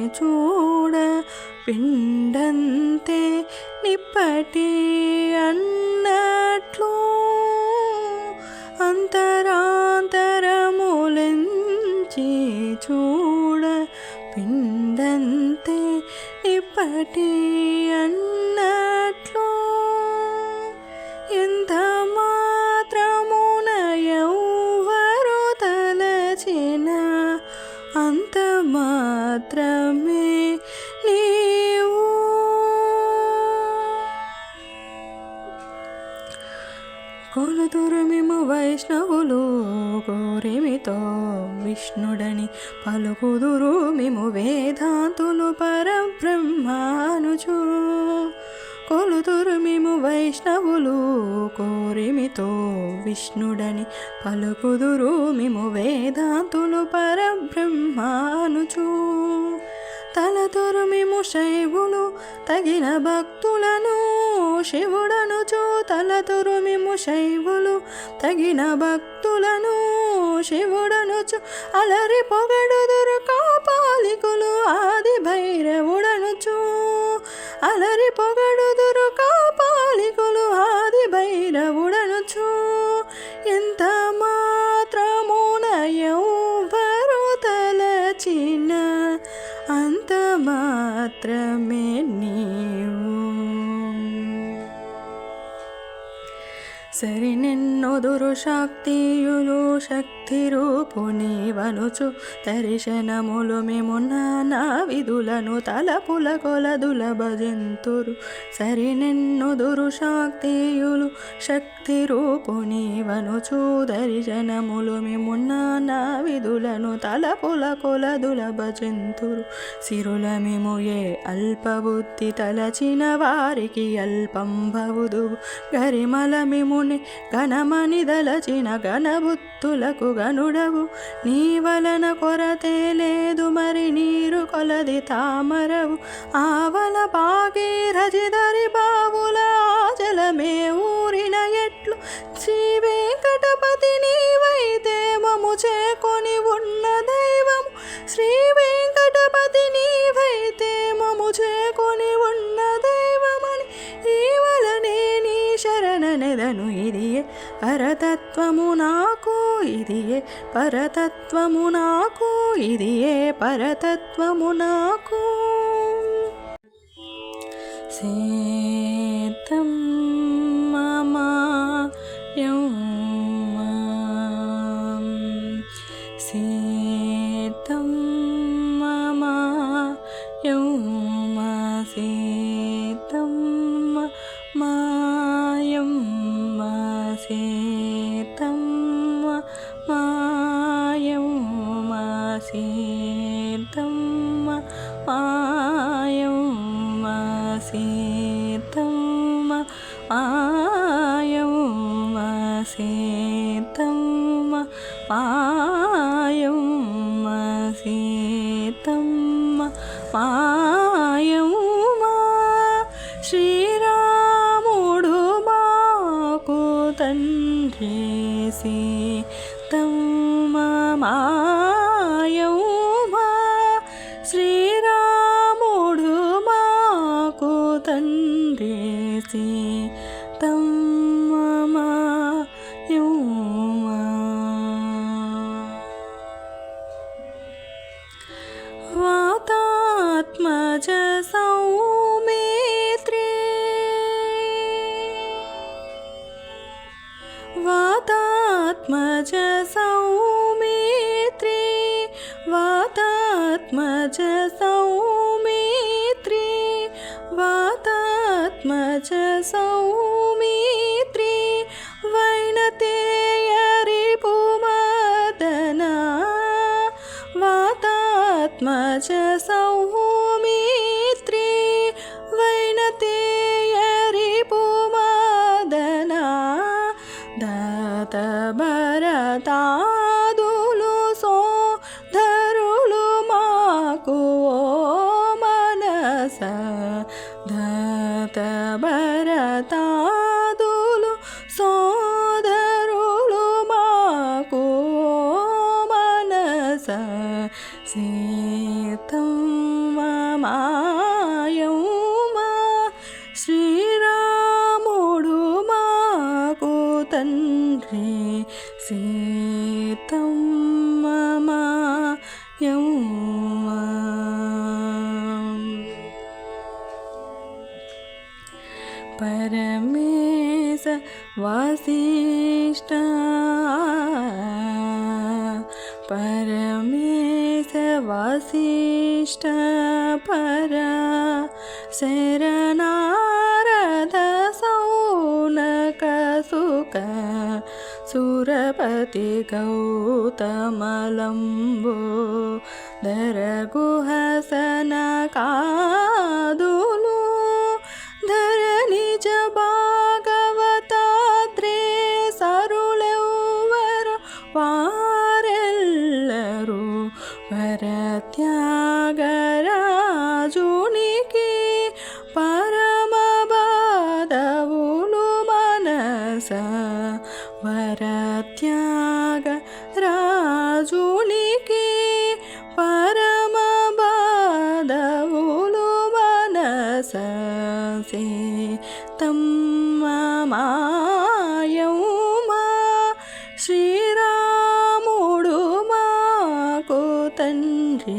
చూడ పిండంతే నిప్పటి అన్నట్లు అంతరాంతరములెంచి చూడ పిండంతే నిప్పటి అన్నట్లు ఎంత మాత్రమున ఎవ్వరు తలచిన అంత మాత్రమే నీవు. కొలుతురు మేము వైష్ణవులు కోరిమితో విష్ణుడని పలుకుదురు మేము వేదాంతులు పరబ్రహ్మానుచు. కొలుతురు మేము వైష్ణవులు కోరిమితో విష్ణుడని పలుకుదురు మేము వేదాంతులు పరబ్రహ్మానుచు. తలతురు మేము శైవులు తగిన భక్తులను శివుడనుచు. తలతురు మేము శైవులు తగిన భక్తులను శివుడనుచు. అలరి పొగడుదురు కాపాలికులు ఆది భైరవుడనుచు. అలరి పొగడుదురు కాపాలికులు ఆది భైరవుడనుచు. ఎంత మాత్రమున ఎవ్వరు తలచిన అంత మాత్రమే నీవు. సరినెన్నొదురు శక్తియులు శక్తి రూపునివనుచు. దర్శనములు మేము నానా విధులను తలపుల కొలదుల భజింతురు. సరినెన్నొదురు శక్తియులు శక్తి రూపునివనుచు. దర్శనములు మేము నానా విధులను తలపుల కొలదుల భజింతురు. సిరుల మేము ఏ అల్పబుద్ధి తలచిన వారికి అల్పం భవుదు. గరిమల మేము గణమని దలచిన గణబుద్ధులకు గనుడవు. నీ వలన కొరతే లేదు మరి నీరు కొలది తామరవు. ఆవల భాగీరథి బావుల జలమే ఊరిన ఎట్లు శ్రీ వెంకటపతి నీవైతే మము చేకొని ఉన్న దైవము. శ్రీ వెంకటపతి నీవైతే మము చేకొని ఉన్న దైవమని ఈ వలనే నీ శరణనెదను. ఇదియే పరతత్వము నాకు, ఇదియే పరతత్వము నాకు, ఇదియే పరతత్వము నాకు. సేతం మమాయం సేతం మమాయం సేతం మాయం సేతం మాయం సేతం మాయం సేతం మాయం సేతం మాయం సేతం మాయం. శ్రీరాముడు మాకు తండ్రి సీతం మాయం. శ్రీరాముడు మాకు తండ్రి సీతం మాయం. వాతాత్మజ సౌమిత్రి వాతాత్మజ సౌమిత్రి వాతాత్మజ సౌమిత్రి వాతాత్మజ సౌమిత్రి వైనతేయరి పుమదనా. వాతాత్మజ సౌమిత్రి వైనతేయరి పుమదనా. దాత భరతాదులు సోదరులు మాకు మనస. దాత భరతాదులు సోదరులు మాకు మనస. సీతం परमेश वसिष्ठ परमेश वसिष्ठ परा शरनारद सौनक सुक सुरपति गौतमलंबोदर गुहसन कादुलु धर निज भागवताद्रे सरुलेव्वर वारेल्लरू वरत्यागराजुनिकी परम बाधवुलु मनस वरत्याग राजुनिकी परम बाधवुलु मनस सीतम्म मायम्मा శ్రీరాముడు మాకు తండ్రి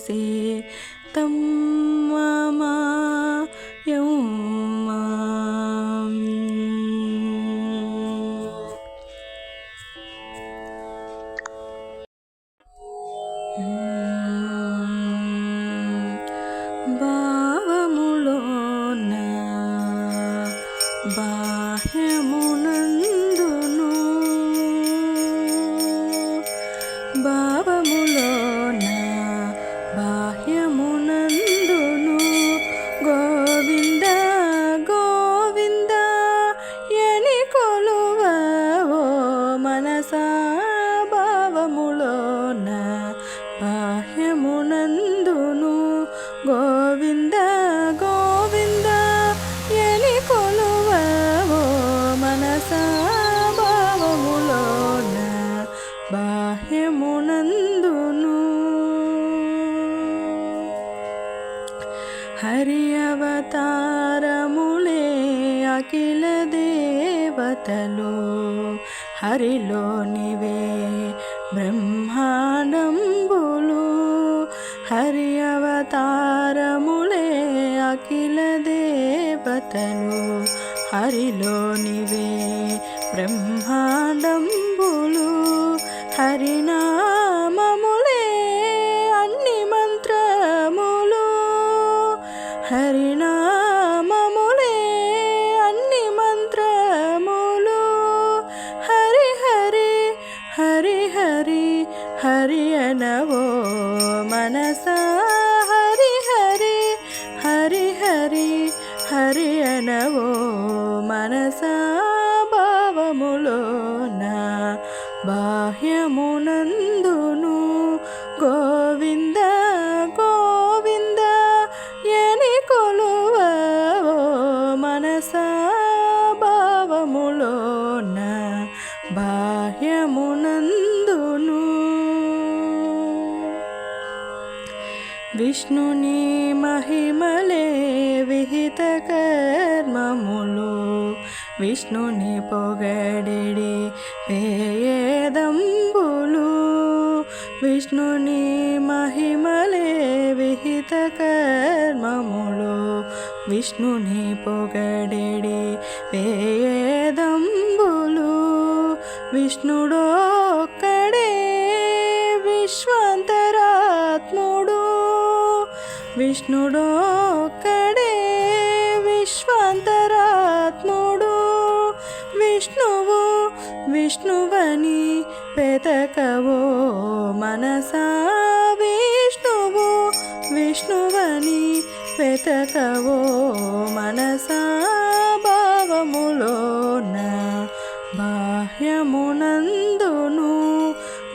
సీతమ్మ మాయమ్మ భావములోన బాహ్యమునందును భావములోన బాహ్యమునందును గోవింద గోవింద ఎని కొలువవో మనసా భావములోన బాహ్యమునందును గోవింద గోవింద ఎని కొలువవో మనసా భావములోన బాహ్యమునందును హరి అవతారములే అఖిల దేవతలు హరిలోనివే బ్రహ్మాండంబులు హరి అవతారములే అఖిల దేవతలు హరిలోనివే బ్రహ్మాండంబులు హరినామములే అన్ని మంత్రములు హరినామములే అన్ని మంత్రములు హరి హరి హరి హరి హరి అనవో మనసా హరి హరి హరి హరి హరి అనవో మనసా భావములోన బాహ్యమునందును గోవింద గోవింద ఎని కొలువవో మనసా భావములోన బాహ్యమునందును విష్ణుని మహిమలే విహిత కర్మములు విష్ణుని పొగడెడి వేదంబులు విష్ణుని మహిమలే విహిత కర్మములు విష్ణుని పొగడెడి వేదంబులు విష్ణుడొక్కడే విశ్వాంతరాత్ముడు విష్ణుడొక్కడే విశ్వాంతరాత్ముడు విష్ణువు విష్ణువని వెతకవో మనసా విష్ణువు విష్ణువని వెతకవో మనసా భావములోన బాహ్యమునందును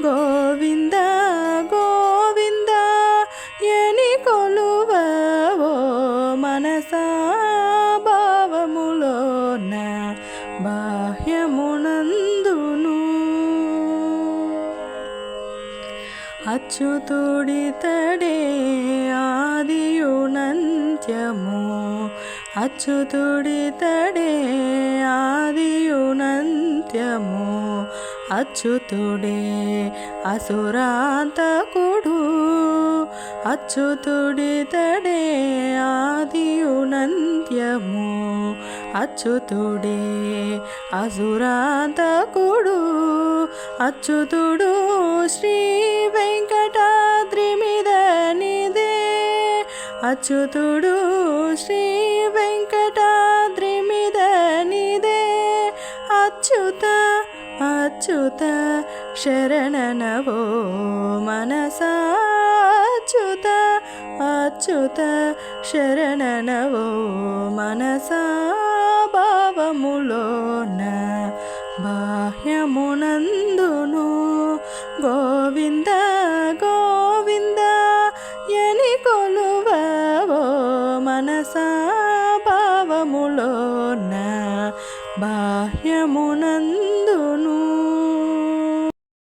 గోవింద గోవింద ఎని కొలువవో మనసా భావములోన బాహ్యమునందును అచ్యుతుడితడే ఆదియునంత్యము అచ్యుతుడితడే ఆదియునంత్యము అచ్యుతుడే అసురాంతకుడు అచ్యుతుడితడే ఆదియునంత్యము అచ్యుతుడే అసురాంతకుడు అచ్యుతుడు శ్రీ వెంకటాద్రి మీద నిదే అచ్యుతుడు శ్రీ వెంకటాద్రి మీద నిదే అచ్యుత అచ్యుత శరణనవో మనసా అచ్యుత అచ్యుత శరణనవో మనసా భావములోన బాహ్యమునందును గోవింద గోవింద ఎని కొలువవో మనసా భావములోన బాహ్యమునందు